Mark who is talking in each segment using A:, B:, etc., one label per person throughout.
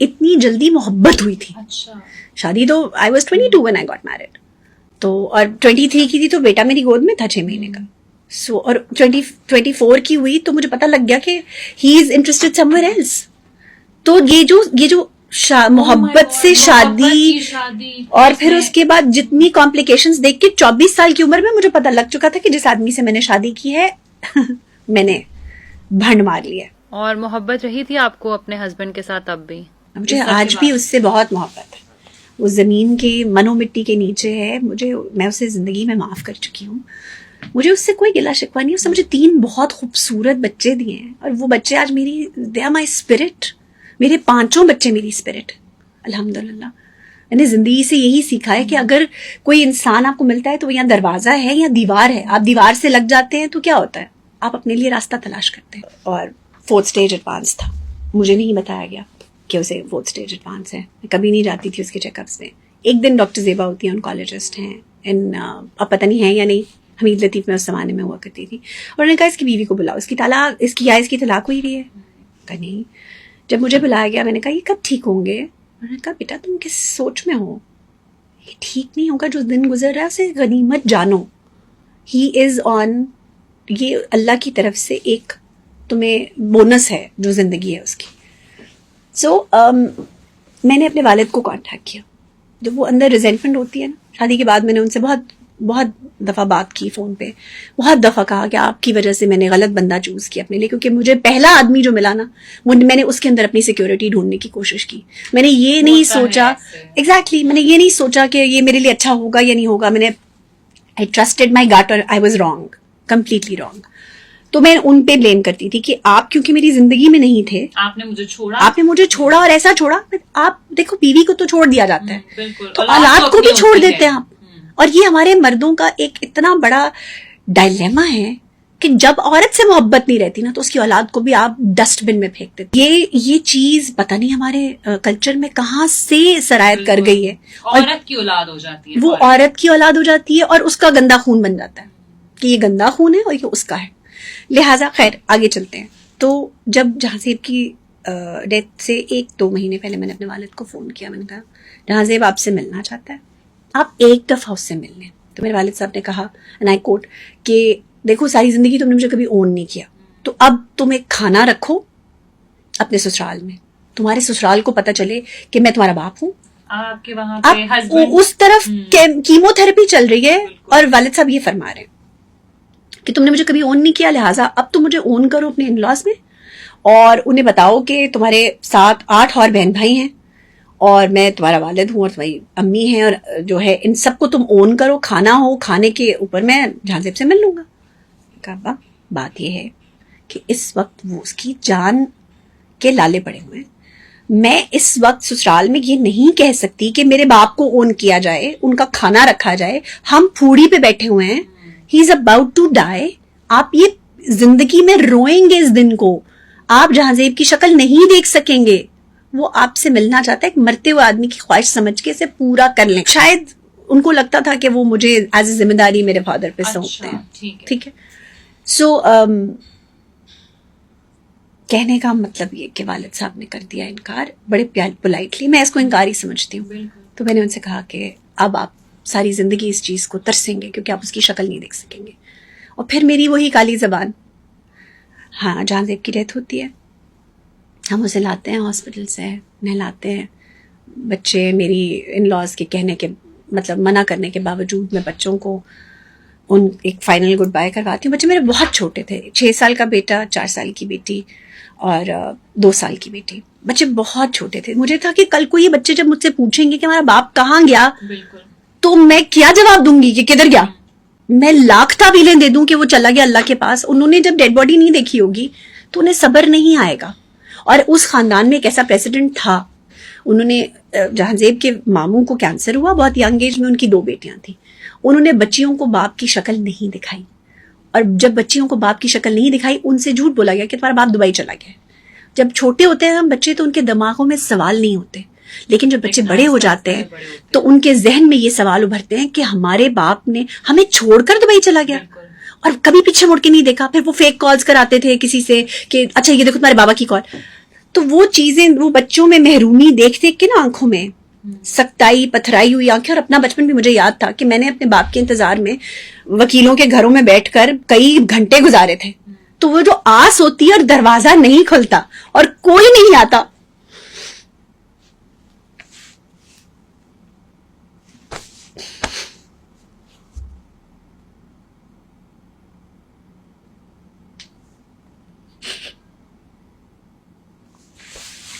A: اتنی جلدی محبت ہوئی تھی.
B: اچھا.
A: شادی تو I was 22 when I got married. تو اور 23 کی تھی تو بیٹا میری گود میں تھا 6 مہینے کا. سو اور 24 کی ہوئی تو مجھے پتا لگ گیا کہ he is interested somewhere else. تو یہ جو محبت سے شادی اور پھر اس کے بعد جتنی کمپلیکیشنز دیکھ کے 24 سال کی عمر میں مجھے پتا لگ چکا تھا کہ جس آدمی سے میں نے شادی کی ہے میں نے بھنڈ مار لیا.
B: اور محبت رہی تھی آپ کو اپنے ہسبینڈ کے ساتھ اب بھی؟
A: مجھے آج بھی اس سے بہت محبت ہے. وہ زمین کے من و مٹی کے نیچے ہے. میں اسے زندگی میں معاف کر چکی ہوں. مجھے اس سے کوئی گلا شکوہ نہیں. اس نے مجھے 3 بہت خوبصورت بچے دیے ہیں اور وہ بچے آج میری دے آر مائی اسپرٹ. میرے 5 بچے میری اسپرٹ. الحمدللہ میں نے زندگی سے یہی سیکھا ہے کہ اگر کوئی انسان آپ کو ملتا ہے تو وہ یا دروازہ ہے یا دیوار ہے. آپ دیوار سے لگ جاتے ہیں تو کیا ہوتا ہے, آپ اپنے لیے راستہ تلاش کرتے ہیں. اور 4th stage ایڈوانس تھا. مجھے نہیں بتایا گیا کہ اسے 4th stage ایڈوانس ہے. میں کبھی نہیں جاتی تھی اس کے چیک اپس میں. ایک دن ڈاکٹر زیبا ہوتی ہیں, انکالوجسٹ ہیں, اب پتہ نہیں ہے یا نہیں, حمید لطیف میں اس زمانے میں ہوا کرتی تھی. اور انہوں نے کہا اس کی بیوی کو بلاؤ, اس کی طلاق ہوئی ہوئی ہے. کہا نہیں. جب مجھے بلایا گیا میں نے کہا یہ کب ٹھیک ہوں گے؟ انہوں نے کہا بیٹا تم کس سوچ میں ہو, یہ ٹھیک نہیں ہوگا. جو دن گزر رہا ہے اسے غنیمت جانو. ہی از آن, یہ اللہ کی طرف سے ایک تمہیں بونس ہے جو زندگی ہے اس کی. سو میں نے اپنے والد کو کانٹیکٹ کیا. جب وہ اندر ریزینٹمنٹ ہوتی ہے نا, شادی کے بعد میں نے ان سے بہت دفعہ بات کی فون پہ, بہت دفعہ کہا کہ آپ کی وجہ سے میں نے غلط بندہ چوز کیا اپنے لیے, کیونکہ مجھے پہلا آدمی جو ملا نا میں نے اس کے اندر اپنی سیکیورٹی ڈھونڈنے کی کوشش کی. میں نے یہ نہیں سوچا ایگزیکٹلی میں نے یہ نہیں سوچا کہ یہ میرے لیے اچھا ہوگا یا نہیں ہوگا. میں نے آئی ٹرسٹڈ مائی گٹ اور I was wrong, completely wrong. تو میں ان پہ بلیم کرتی تھی کہ آپ کیونکہ میری زندگی میں نہیں تھے, آپ نے مجھے چھوڑا اور ایسا چھوڑا. آپ دیکھو بیوی کو تو چھوڑ دیا جاتا ہے تو اولاد کو بھی چھوڑ دیتے ہیں آپ. اور یہ ہمارے مردوں کا ایک اتنا بڑا ڈائلیما ہے کہ جب عورت سے محبت نہیں رہتی نا تو اس کی اولاد کو بھی آپ ڈسٹ بن میں پھینک دیتے. یہ چیز پتہ نہیں ہمارے کلچر میں کہاں سے سرایت کر گئی ہے.
B: عورت کی اولاد ہو جاتی ہے,
A: وہ عورت کی اولاد ہو جاتی ہے اور اس کا گندا خون بن جاتا ہے کہ یہ گندا خون ہے اور یہ اس کا ہے. لہٰذا خیر آگے چلتے ہیں. تو جب جہاں زیب کی ڈیتھ سے 1-2 مہینے پہلے میں نے اپنے والد کو فون کیا. میں نے کہا جہاں زیب آپ سے ملنا چاہتا ہے, آپ ایک دفعہ اس سے مل لیں. تو میرے والد صاحب نے کہا اینڈ آئی کوٹ کہ دیکھو ساری زندگی تم نے مجھے کبھی اون نہیں کیا, تو اب تم ایک کھانا رکھو اپنے سسرال میں, تمہارے سسرال کو پتہ چلے کہ میں تمہارا باپ ہوں. آپ کے وہاں پہ اس طرف کیمو تھراپی چل رہی ہے اور والد صاحب یہ فرما رہے ہیں کہ تم نے مجھے کبھی اون نہیں کیا, لہٰذا اب تم مجھے اون کرو اپنے ان لاز میں اور انہیں بتاؤ کہ تمہارے 7-8 اور بہن بھائی ہیں اور میں تمہارا والد ہوں اور تمہاری امی ہیں, اور جو ہے ان سب کو تم اون کرو. کھانا ہو, کھانے کے اوپر میں جہاں زیب سے مل لوں گا. کہا بات یہ ہے کہ اس وقت وہ اس کی جان کے لالے پڑے ہوئے ہیں. میں اس وقت سسرال میں یہ نہیں کہہ سکتی کہ میرے باپ کو اون کیا جائے, ان کا کھانا رکھا جائے. ہم پھوڑی پہ بیٹھے ہوئے ہیں, ہی از اباؤٹ ٹو ڈائی. آپ یہ زندگی میں روئیں گے اس دن کو, آپ جہاں زیب کی شکل نہیں دیکھ سکیں گے. وہ آپ سے ملنا چاہتا ہے, ایک مرتے ہوئے آدمی کی خواہش سمجھ کے اسے پورا کر لیں. شاید ان کو لگتا تھا کہ وہ مجھے ایز اے ذمہ داری میرے فادر پہ سونپتے ہیں. ٹھیک ہے. سو کہنے کا مطلب یہ کہ والد صاحب نے کر دیا انکار بڑے پولائٹلی. میں اس کو انکار ہی سمجھتی ہوں. تو میں نے ان سے کہا کہ اب آپ ساری زندگی اس چیز کو ترسیں گے کیونکہ آپ اس کی شکل نہیں دیکھ سکیں گے. اور پھر میری وہی کالی زبان. ہاں جہاں زیب کی ڈیتھ ہوتی ہے, ہم اسے لاتے ہیں ہاسپٹل سے, نہلاتے ہیں. بچے میری ان لاز کے کہنے کے مطلب منع کرنے کے باوجود میں بچوں کو ان ایک فائنل گڈ بائی کرواتی ہوں. بچے میرے بہت چھوٹے تھے, 6 سال کا بیٹا, 4 سال کی بیٹی اور 2 سال کی بیٹی. بچے بہت چھوٹے تھے. مجھے تھا کہ کل کو یہ بچے جب مجھ سے پوچھیں گے کہ ہمارا باپ کہاں گیا, تو میں کیا جواب دوں گی کہ کدھر گیا. میں لاکھ تعویلیں دے دوں کہ وہ چلا گیا اللہ کے پاس. انہوں نے جب ڈیڈ باڈی نہیں دیکھی ہوگی تو انہیں صبر نہیں آئے گا. اور اس خاندان میں ایک ایسا پریسیڈنٹ تھا, انہوں نے جہاں زیب کے ماموں کو کینسر ہوا بہت ینگ ایج میں, ان کی 2 بیٹیاں تھیں. انہوں نے بچیوں کو باپ کی شکل نہیں دکھائی, اور جب بچیوں کو باپ کی شکل نہیں دکھائی ان سے جھوٹ بولا گیا کہ تمہارا باپ دبئی چلا گیا. جب چھوٹے ہوتے ہیں ہم بچے تو ان کے دماغوں میں سوال نہیں ہوتے, لیکن جب بچے بڑے ہو جاتے ہیں تو ان کے ذہن میں یہ سوال ابھرتے ہیں کہ ہمارے باپ نے ہمیں چھوڑ کر دبئی چلا گیا. اور کبھی پیچھے مڑ کے نہیں دیکھا. پھر وہ فیک کالز کراتے تھے کسی سے کہ اچھا یہ دیکھو تمہارے بابا کی کال. تو وہ چیزیں وہ بچوں میں محرومی دیکھ دیکھ کے نا آنکھوں میں سختائی پتھرائی ہوئی آنکھیں. اور اپنا بچپن بھی مجھے یاد تھا کہ میں نے اپنے باپ کے انتظار میں وکیلوں کے گھروں میں بیٹھ کر کئی گھنٹے گزارے تھے. تو وہ جو آس ہوتی ہے اور دروازہ نہیں کھلتا اور کوئی نہیں آتا.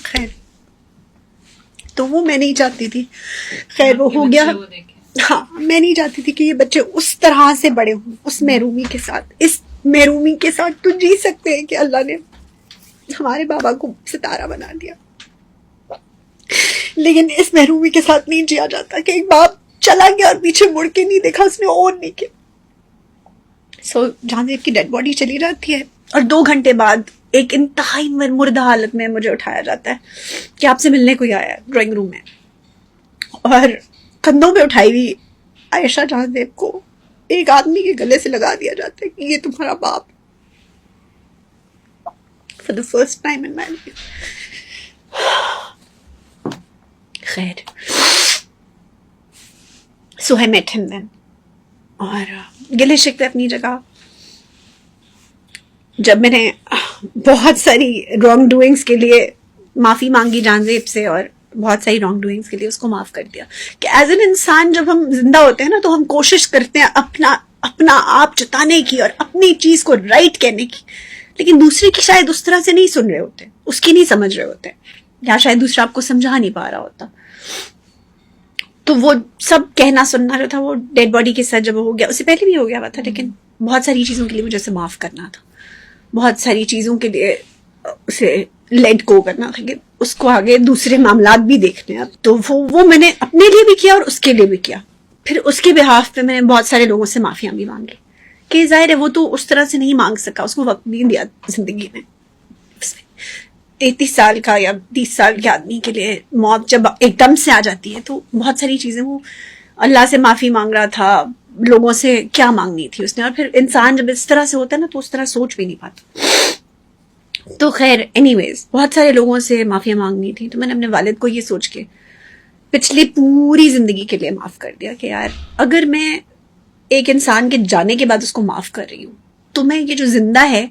A: خیر تو وہ میں نہیں چاہتی تھی. خیر وہ ہو گیا. ہاں میں نہیں چاہتی تھی کہ یہ بچے اس طرح سے بڑے ہوں اس محرومی کے ساتھ. اس محرومی کے ساتھ تو جی سکتے ہیں کہ اللہ نے ہمارے بابا کو ستارہ بنا دیا, لیکن اس محرومی کے ساتھ نہیں جیا جاتا کہ ایک باپ چلا گیا اور پیچھے مڑ کے نہیں دیکھا, اس نے اور نہیں کیا. سو جہاں سے کی ڈیڈ باڈی چلی جاتی ہے اور 2 گھنٹے بعد ایک انتہائی مردہ حالت میں مجھے اٹھایا جاتا ہے کہ آپ سے ملنے کوئی آیا ہے ڈرائنگ روم میں, اور کندھوں پہ اٹھائی ہوئی عائشہ جہاں زیب کو ایک آدمی کے گلے سے لگا دیا جاتا ہے کہ یہ تمہارا باپ. For the first time in my life. خیر سو I met him then. اور گلے شکوے اپنی جگہ. جب میں نے بہت ساری رانگ ڈوئنگس کے لیے معافی مانگی جان زیب سے اور بہت ساری رانگ ڈوئنگس کے لیے اس کو معاف کر دیا کہ ایز این انسان جب ہم زندہ ہوتے ہیں نا تو ہم کوشش کرتے ہیں اپنا آپ جتانے کی اور اپنی چیز کو رائٹ کہنے کی, لیکن دوسرے کی شاید اس طرح سے نہیں سن رہے ہوتے, اس کی نہیں سمجھ رہے ہوتے, یا شاید دوسرا آپ کو سمجھا نہیں پا رہا ہوتا. تو وہ سب کہنا سننا جو تھا وہ ڈیڈ باڈی کے ساتھ جب ہو گیا, اس سے پہلے بھی ہو گیا ہوا تھا, لیکن بہت ساری چیزوں کے لیے مجھے اسے معاف کرنا تھا, بہت ساری چیزوں کے لیے اسے لیٹ گو کرنا تھا کہ اس کو آگے دوسرے معاملات بھی دیکھنے ہیں. تو وہ میں نے اپنے لیے بھی کیا اور اس کے لیے بھی کیا. پھر اس کے بہاف پہ میں نے بہت سارے لوگوں سے معافیاں بھی مانگی کہ ظاہر ہے وہ تو اس طرح سے نہیں مانگ سکا, اس کو وقت نہیں دیا زندگی میں. 33 سال کا یا 30 سال کے آدمی کے لیے موت جب ایک دم سے آ جاتی ہے تو بہت ساری چیزیں وہ اللہ سے معافی مانگ رہا تھا, لوگوں سے کیا مانگنی تھی اس نے. اور پھر انسان جب اس طرح سے ہوتا ہے نا تو اس طرح سوچ بھی نہیں پاتا. تو خیر اینی ویز بہت سارے لوگوں سے معافیاں مانگنی تھی. تو میں نے اپنے والد کو یہ سوچ کے پچھلی پوری زندگی کے لیے معاف کر دیا کہ یار اگر میں ایک انسان کے جانے کے بعد اس کو معاف کر رہی ہوں تو میں یہ جو زندہ ہے